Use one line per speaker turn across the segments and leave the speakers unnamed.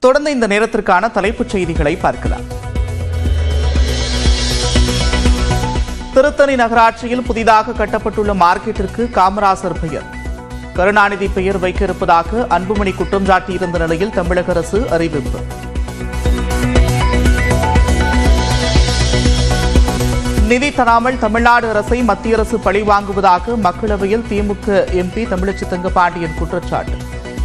தொடர்ந்து இந்த நேரத்திற்கான தலைப்புச் செய்திகளை பார்க்கலாம். திருத்தணி நகராட்சியில் புதிதாக கட்டப்பட்டுள்ள மார்க்கெட்டிற்கு காமராசர் பெயர், கருணாநிதி பெயர் வைக்க இருப்பதாக அன்புமணி குற்றம் சாட்டியிருந்த நிலையில் தமிழக அரசு அறிவிப்பு. நிதி தராமல் தமிழ்நாடு அரசை மத்திய அரசு பழிவாங்குவதாக மக்களவையில் திமுக எம்பி தமிழச்சி தங்கபாண்டியன் குற்றச்சாட்டு.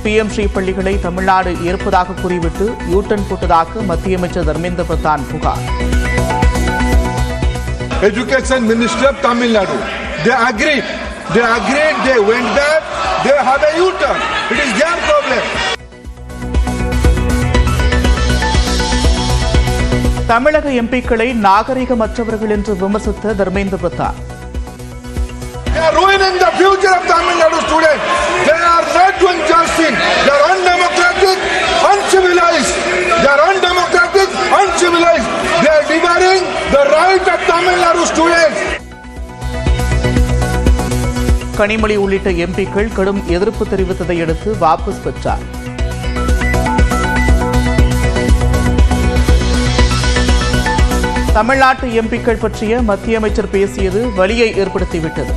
பிஎம் ஸ்ரீ பள்ளிகளை தமிழ்நாடு ஏற்பதாக கூறிவிட்டு யூட்டன் போட்டதாக மத்திய அமைச்சர் தர்மேந்திர பிரதான் புகார்.
Education Ministry of Tamil Nadu, they agreed, they went there, they have a U-turn. It is their problem.
தமிழக எம்பிக்களை நாகரிகமற்றவர்கள் என்று விமர்சித்த Dharmendra Pradhan.
They are ruining the future of Tamil Nadu students. They are not doing justice. They are undemocratic, uncivilized. They are undemocratic, uncivilized. They are devouring the right of Tamil Nadu students.
Kanimozhi உள்ளிட்ட எம்பிக்கள் கடும் எதிர்ப்பு தெரிவித்ததை அடுத்து வாபஸ் பெற்றார். தமிழ்நாட்டு எம்பிக்கள் பற்றிய மத்திய அமைச்சர் பேசியது வலியை ஏற்படுத்திவிட்டது.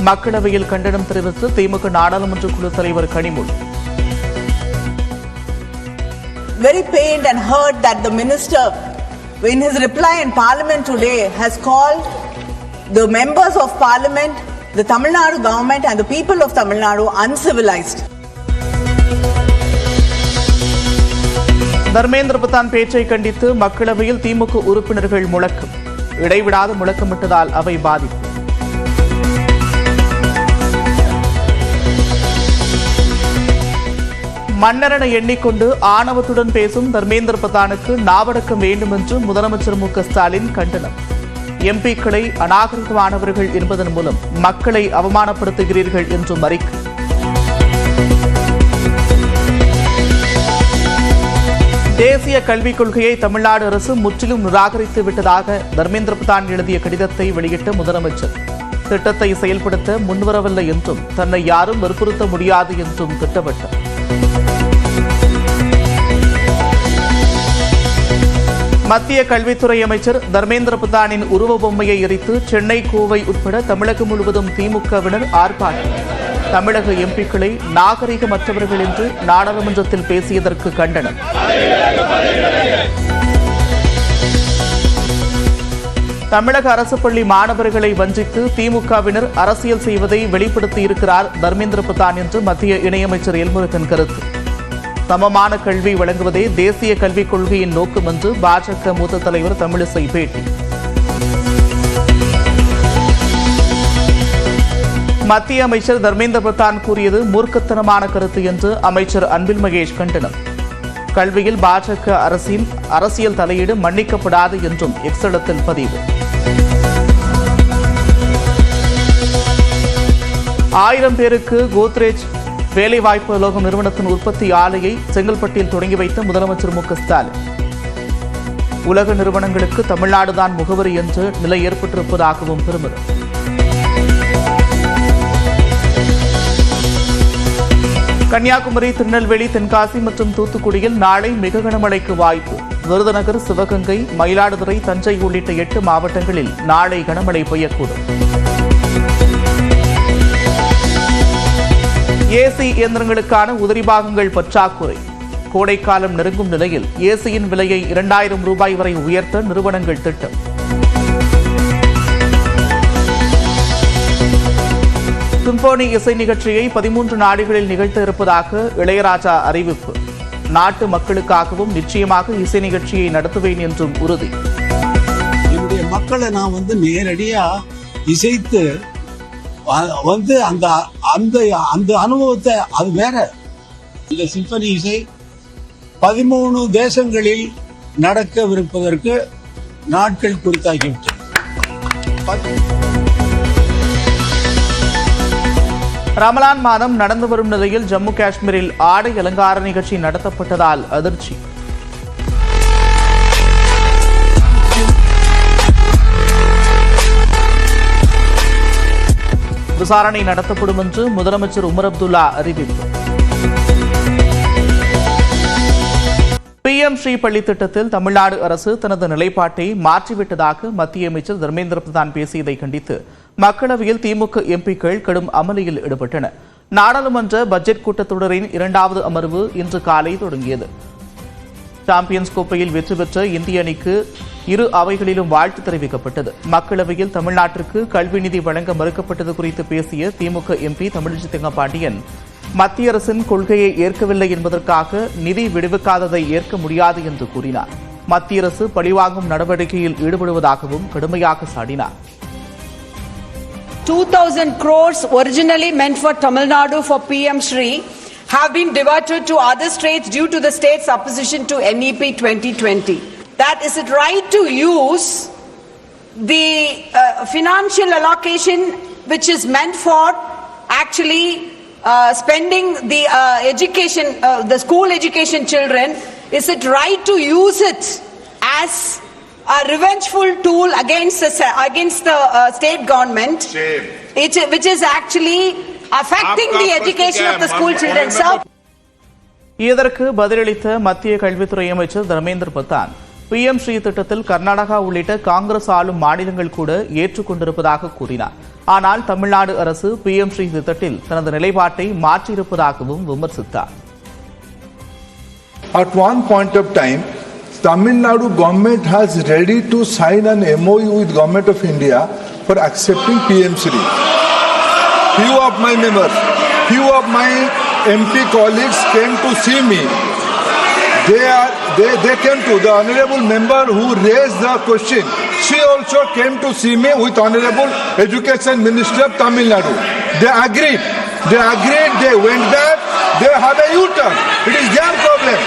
மக்களவையில் கண்டனம் தெரிவித்த திமுக நாடாளுமன்ற குழு தலைவர் Kanimozhi.
Very pained and hurt that the minister, in his reply in parliament today, has called the members of parliament, the Tamil Nadu government and the people of Tamil Nadu uncivilized.
Dharmendra Pradhan பேச்சை கண்டித்து மக்களவையில் திமுக உறுப்பினர்கள் முழக்கம். இடைவிடாது முழக்கமிட்டதால் அவை பாதிப்பு. மன்னரனை எண்ணிக்கொண்டு ஆணவத்துடன் பேசும் தர்மேந்திர பிரதானுக்கு நாவடக்கம் வேண்டும் என்று முதலமைச்சர் மு க ஸ்டாலின் கண்டனம். எம்பிக்களை அநாகரிகமானவர்கள் என்பதன் மூலம் மக்களை அவமானப்படுத்துகிறீர்கள் என்றும் அறிக்கை. தேசிய கல்விக் கொள்கையை தமிழ்நாடு அரசு முற்றிலும் நிராகரித்து விட்டதாக தர்மேந்திர பிரதான் எழுதிய கடிதத்தை வெளியிட்ட முதலமைச்சர், திட்டத்தை செயல்படுத்த முன்வரவில்லை என்றும் தன்னை யாரும் வற்புறுத்த முடியாது என்றும் திட்டவட்டார். மத்திய கல்வித்துறை அமைச்சர் தர்மேந்திர பிரதானின் உருவ பொம்மையை எரித்து சென்னை, கோவை உட்பட தமிழகம் முழுவதும் திமுகவினர் ஆர்ப்பாட்டம். தமிழக எம்பிக்களை நாகரிகமற்றவர்கள் என்று நாடாளுமன்றத்தில் பேசியதற்கு கண்டனம். தமிழக அரசு பள்ளி மாணவர்களை வஞ்சித்து திமுகவினர் அரசியல் செய்வதை வெளிப்படுத்தியிருக்கிறார் தர்மேந்திர பிரதான் என்று மத்திய இணையமைச்சர் எல்முருகன் கருத்து. சமமான கல்வி வழங்குவதே தேசிய கல்விக் கொள்கையின் நோக்கம் என்று பாஜக மூத்த தலைவர் தமிழிசை பேட்டி. மத்திய அமைச்சர் தர்மேந்திர பிரதான் கூறியது மூர்க்கத்தனமான கருத்து என்று அமைச்சர் அன்பில் மகேஷ் கண்டனம். கல்வியில் பாஜக அரசின் அரசியல் தலையீடு மன்னிக்கப்படாது என்றும் எக்ஸலத்தில் பதிவு. 1000 பேருக்கு கோத்ரேஜ் வேலைவாய்ப்பு அலுவலகம் நிறுவனத்தின் உற்பத்தி ஆலையை செங்கல்பட்டில் தொடங்கி வைத்த முதலமைச்சர் மு க ஸ்டாலின். உலக நிறுவனங்களுக்கு தமிழ்நாடுதான் முகவரி என்று நிலை ஏற்பட்டிருப்பதாகவும் பெருமிதம். கன்னியாகுமரி, திருநெல்வேலி, தென்காசி மற்றும் தூத்துக்குடியில் நாளை மிக கனமழைக்கு வாய்ப்பு. விருதுநகர், சிவகங்கை, மயிலாடுதுறை, தஞ்சை உள்ளிட்ட 8 மாவட்டங்களில் நாளை கனமழை பெய்யக்கூடும். ஏசி இயந்திரங்களுக்கான உதிரி பாகங்கள் பற்றாக்குறை. கோடைக்காலம் நெருங்கும் நிலையில் ஏசியின் விலையை 2000 ரூபாய் வரை உயர்த்த நிறுவனங்கள் திட்டம். சிம்போனி இசை நிகழ்ச்சியை 13 நாடுகளில் நிகழ்த்த இருப்பதாக இளையராஜா அறிவிப்பு. நாட்டு மக்களுக்காகவும் நிச்சயமாக இசை நிகழ்ச்சியை நடத்துவேன் என்றும் உறுதி.
என்னுடைய மக்களை நான் நேரடியா இசைத்து அந்த அனுபவத்தை, அது வேற. இந்த சிம்பனி இசை 13 தேசங்களில் நடக்கவிருப்பதற்கு நாட்கள் குறித்தாகிவிட்டது.
ரமலான் மாதம் நடந்து வரும் நிலையில் ஜம்மு காஷ்மீரில் ஆடை அலங்கார நிகழ்ச்சி நடத்தப்பட்டதால் அதிர்ச்சி. விசாரணை நடத்தப்படும் என்று முதலமைச்சர் உமர் அப்துல்லா அறிவிப்பு. PM ஸ்ரீ பள்ளி திட்டத்தில் தமிழ்நாடு அரசு தனது நிலைப்பாட்டை மாற்றிவிட்டதாக மத்திய அமைச்சர் தர்மேந்திர பிரதான் பேசியதை கண்டித்து மக்களவையில் திமுக எம்பிக்கள் கடும் அமளியில் ஈடுபட்டனர். நாடாளுமன்ற பட்ஜெட் கூட்டத்தொடரின் 2வது அமர்வு இன்று காலை தொடங்கியது. சாம்பியன்ஸ் கோப்பையில் வெற்றி பெற்ற இந்திய அணிக்கு இரு அவைகளிலும் வாழ்த்து தெரிவிக்கப்பட்டது. மக்களவையில் தமிழ்நாட்டிற்கு கல்வி நிதி வழங்க மறுக்கப்பட்டது குறித்து பேசிய திமுக எம்பி தமிழிசை தங்கபாண்டியன், மத்திய அரசின் கொள்கையை ஏற்கவில்லை என்பதற்காக நிதி விடுவிக்காததை ஏற்க முடியாது என்று கூறினார். மத்திய அரசு பழிவாங்கும் நடவடிக்கையில் ஈடுபடுவதாகவும் கடுமையாக சாடினார்.
2,000 crores originally meant for Tamil Nadu for PM Shri have been diverted to other states due to the state's opposition to NEP 2020. That is it right to use the financial allocation which is meant for actually spending the education, the school education children, is it right to use it as a revengeful tool against the state government, which is actually affecting the education of the school children? Sir,
இதற்கு பதிலளித்த மத்திய கல்வித்துறை அமைச்சர் Dharmendra Pradhan, PM Sri திட்டத்தில் கர்நாடகா உள்ளிட்ட காங்கிரஸ் ஆளும் மாநிலங்கள் கூட ஏற்றுக்கொண்டிருப்பதாக கூறினார். ஆனால் தமிழ்நாடு அரசு PM ஸ்ரீ திட்டத்தில் தனது நிலைப்பாட்டை மாற்றியிருப்பதாகவும் விமர்சித்தார்.
At one point of time, Tamil Nadu government has ready to sign an MOU with Government of India for accepting PM Shri. Few of my members, few of my MP colleagues came to see me. They came to the honorable member who raised the question. She also came to see me with honorable Education Minister of Tamil Nadu. They agreed. They went back. They have a U-turn. It is their problem.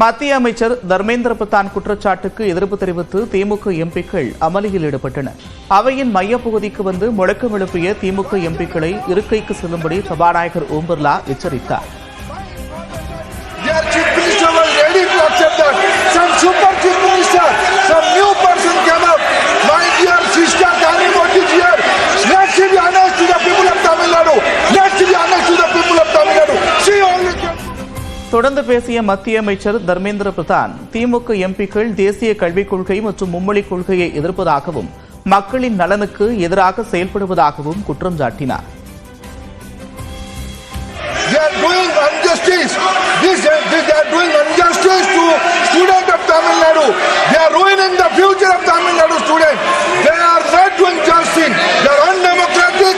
மத்திய அமைச்சர் தர்மேந்திர பிரதான் குற்றச்சாட்டுக்கு எதிர்ப்பு தெரிவித்து திமுக எம்பிக்கள் அமளியில் ஈடுபட்டனர். அவையின் மையப்பகுதிக்கு வந்து முழக்கம் எழுப்பிய திமுக எம்பிக்களை இருக்கைக்கு செல்லும்படி சபாநாயகர் ஓம் பிர்லா எச்சரித்தார்.
Their chief minister was ready to accept that. Some super chief minister, some new person came up. My dear sister Kani Modi is here. Let's be honest to the people of Tamil Nadu. Let's be honest to the people of Tamil Nadu. She only came.
தொடர்ந்து பேசிய மத்திய அமைச்சர் தர்மேந்திர பிரதான், திமுக எம்பிக்கள் தேசிய கல்விக் கொள்கை மற்றும் மும்மொழி கொள்கையை எதிர்ப்பதாகவும் மக்களின் நலனுக்கு எதிராக செயல்படுவதாகவும் குற்றம் சாட்டினார்.
They are doing injustice. They are doing injustice to students of Tamil Nadu. They are ruining the future of Tamil Nadu students. They are not doing justice. They are undemocratic,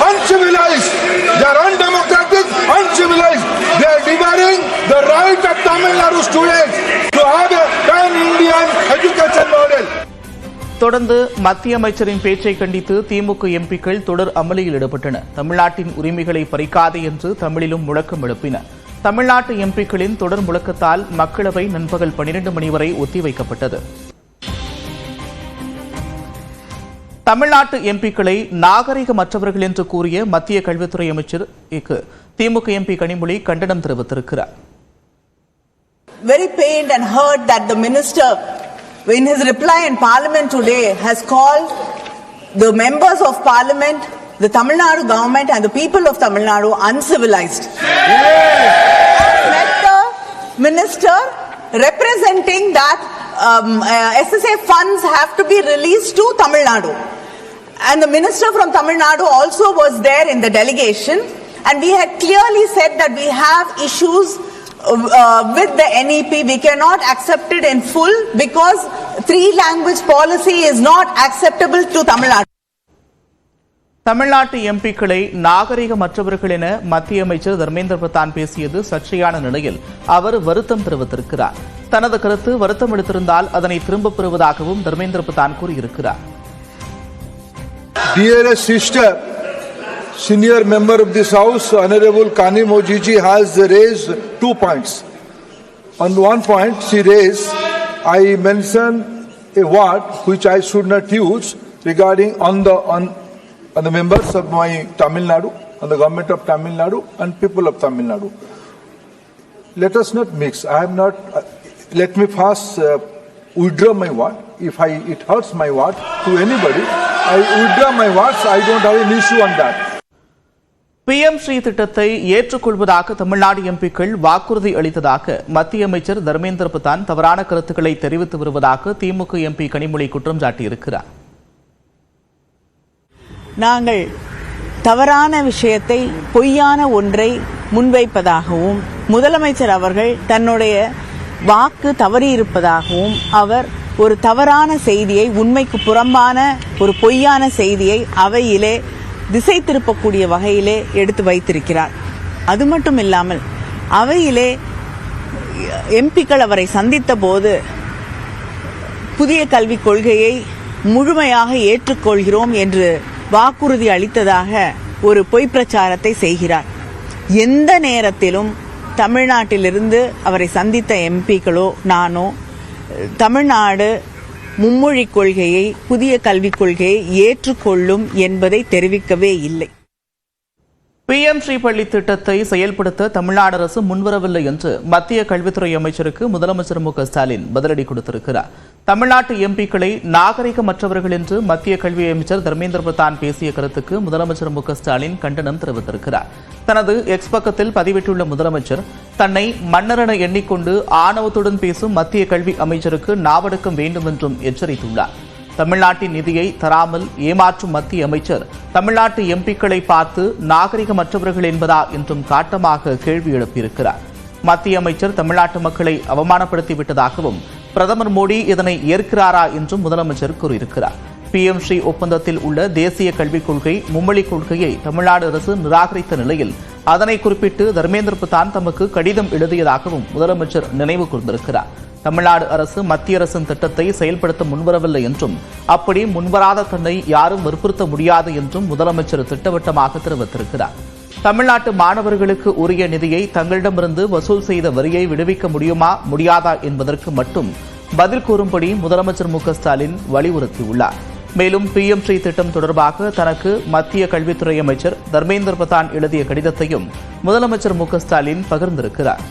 uncivilized. They are undemocratic, uncivilized. They are devouring the right of Tamil Nadu students to have a pan-Indian education model.
தொடர்ந்து மத்திய அமைச்சரின் பேச்சை கண்டித்து திமுக எம்பிக்கள் தொடர் அமளியில் ஈடுபட்டனர். தமிழ்நாட்டின் உரிமைகளை பறிக்காதே என்று தமிழிலும் முழக்கம் எழுப்பினர். தமிழ்நாட்டு எம்பிக்களின் தொடர் முழக்கத்தால் மக்களவை நண்பகல் 12 மணி வரை ஒத்திவைக்கப்பட்டது. தமிழ்நாட்டு எம்பிக்களை நாகரிகமற்றவர்கள் என்று கூறிய மத்திய கல்வித்துறை அமைச்சருக்கு திமுக எம்பி கனிமொழி கண்டனம் தெரிவித்திருக்கிறார்.
Very pained and hurt that the minister, in his reply in Parliament today, has called the members of Parliament, the Tamil Nadu government and the people of Tamil Nadu uncivilized. Met the minister representing that SSA funds have to be released to Tamil Nadu. And the minister from Tamil Nadu also was there in the delegation, and we had clearly said that we have issues with the NEP. We cannot accept it in full because 3-language policy is not acceptable to Tamil Nadu.
தமிழ்நாட்டு எம்பிக்களை நாகரிகமற்றவர்கள் என மத்திய அமைச்சர் தர்மேந்திர பிரதான் பேசியது சர்ச்சையான நிலையில் அவர் வருத்தம் தெரிவித்திருக்கிறார். தனது கருத்து வருத்தம் எடுத்திருந்தால் அதனை திரும்பப் பெறுவதாகவும் தர்மேந்திர பிரதான் கூறியிருக்கிறார்.
Dearest sister, senior member of this house, Honorable Kani Mojiji has raised 2 points. On one point she raised, I mentioned a word which I should not use regarding on the members of my Tamil Nadu, on the government of Tamil Nadu and people of Tamil Nadu. Let us not mix. I am not. Let me first withdraw my word. If it hurts my word to anybody, I withdraw my words. I don't have an issue on that.
PM Sri திட்டத்தை ஏற்றுக்கொள்வதாக தமிழ்நாடு எம்பிக்கள் வாக்குறுதி அளித்ததாக மத்திய அமைச்சர் தர்மேந்திர பிரதான் தவறான கருத்துக்களை தெரிவித்து வருவதாக திமுக எம்பி கனிமொழி குற்றம் சாட்டியிருக்கிறார்.
நாங்கள் தவறான விஷயத்தை, பொய்யான ஒன்றை முன்வைப்பதாகவும், முதலமைச்சர் அவர்கள் தன்னுடைய வாக்கு தவறியிருப்பதாகவும், அவர் ஒரு தவறான செய்தியை, உண்மைக்கு புறம்பான ஒரு பொய்யான செய்தியை அவையிலே திசை திருப்பக்கூடிய வகையிலே எடுத்து வைத்திருக்கிறார். அது மட்டும் இல்லாமல் அவையிலே எம்பிக்கள் அவரை சந்தித்த போது புதிய கல்விக் கொள்கையை முழுமையாக ஏற்றுக்கொள்கிறோம் என்று வாக்குறுதி அளித்ததாக ஒரு பொய் பிரச்சாரத்தை செய்கிறார். எந்த நேரத்திலும் தமிழ்நாட்டிலிருந்து அவரை சந்தித்த எம்பிக்களோ நானோ தமிழ்நாடு மும்மொழி கொள்கையை, புதிய கல்விக் கொள்கையை ஏற்றுக்கொள்ளும் என்பதை தெரிவிக்கவே இல்லை.
PM ஸ்ரீ பள்ளி திட்டத்தை செயல்படுத்த தமிழ்நாடு அரசு முன்வரவில்லை என்று மத்திய கல்வித்துறை அமைச்சருக்கு முதலமைச்சர் மு.க.ஸ்டாலின் பதிலடி கொடுத்திருக்கிறார். தமிழ்நாட்டு எம்பிக்களை நாகரிகமற்றவர்கள் என்று மத்திய கல்வி அமைச்சர் தர்மேந்திர பிரதான் பேசிய கருத்துக்கு முதலமைச்சர் மு.க.ஸ்டாலின் கண்டனம் தெரிவித்திருக்கிறார். தனது எக்ஸ் பக்கத்தில் பதிவிட்டுள்ள முதலமைச்சர், தன்னை மன்னரென எண்ணிக்கொண்டு ஆணவத்துடன் பேசும் மத்திய கல்வி அமைச்சருக்கு நாவடக்கம் வேண்டும் என்றும் எச்சரித்துள்ளார். தமிழ்நாட்டின் நிதியை தராமல் ஏமாற்றும் மத்திய அமைச்சர் தமிழ்நாட்டு எம்பிக்களை பார்த்து நாகரிகமற்றவர்கள் என்பதா என்றும் காட்டமாக கேள்வி எழுப்பியிருக்கிறார். மத்திய அமைச்சர் தமிழ்நாட்டு மக்களை அவமானப்படுத்திவிட்டதாகவும் பிரதமர் மோடி இதனை ஏற்கிறாரா என்றும் முதலமைச்சர் கூறியிருக்கிறார். PM ஸ்ரீ ஒப்பந்தத்தில் உள்ள தேசிய கல்விக் கொள்கை, மும்மொழி கொள்கையை தமிழ்நாடு அரசு நிராகரித்த நிலையில் அதனை குறிப்பிட்டு தர்மேந்திர பிரதான் தமக்கு கடிதம் எழுதியதாகவும் முதலமைச்சர் நினைவு கூர்ந்திருக்கிறார். தமிழ்நாடு அரசு மத்திய அரசின் திட்டத்தை செயல்படுத்த முன்வரவில்லை என்றும், அப்படி முன்வராத தன்னை யாரும் வற்புறுத்த முடியாது என்றும் முதலமைச்சர் திட்டவட்டமாக தெரிவித்திருக்கிறார். தமிழ்நாட்டு மாணவர்களுக்கு உரிய நிதியை தங்களிடமிருந்து வசூல் செய்த வரியை விடுவிக்க முடியுமா முடியாதா என்பதற்கு மட்டும் பதில் கூறும்படி முதலமைச்சர் மு.க.ஸ்டாலின் வலியுறுத்தியுள்ளார். மேலும் PM ஸ்ரீ திட்டம் தொடர்பாக தனக்கு மத்திய கல்வித்துறை அமைச்சர் தர்மேந்திர பிரதான் எழுதிய கடிதத்தையும் முதலமைச்சர் மு.க.ஸ்டாலின் பகிர்ந்திருக்கிறார்.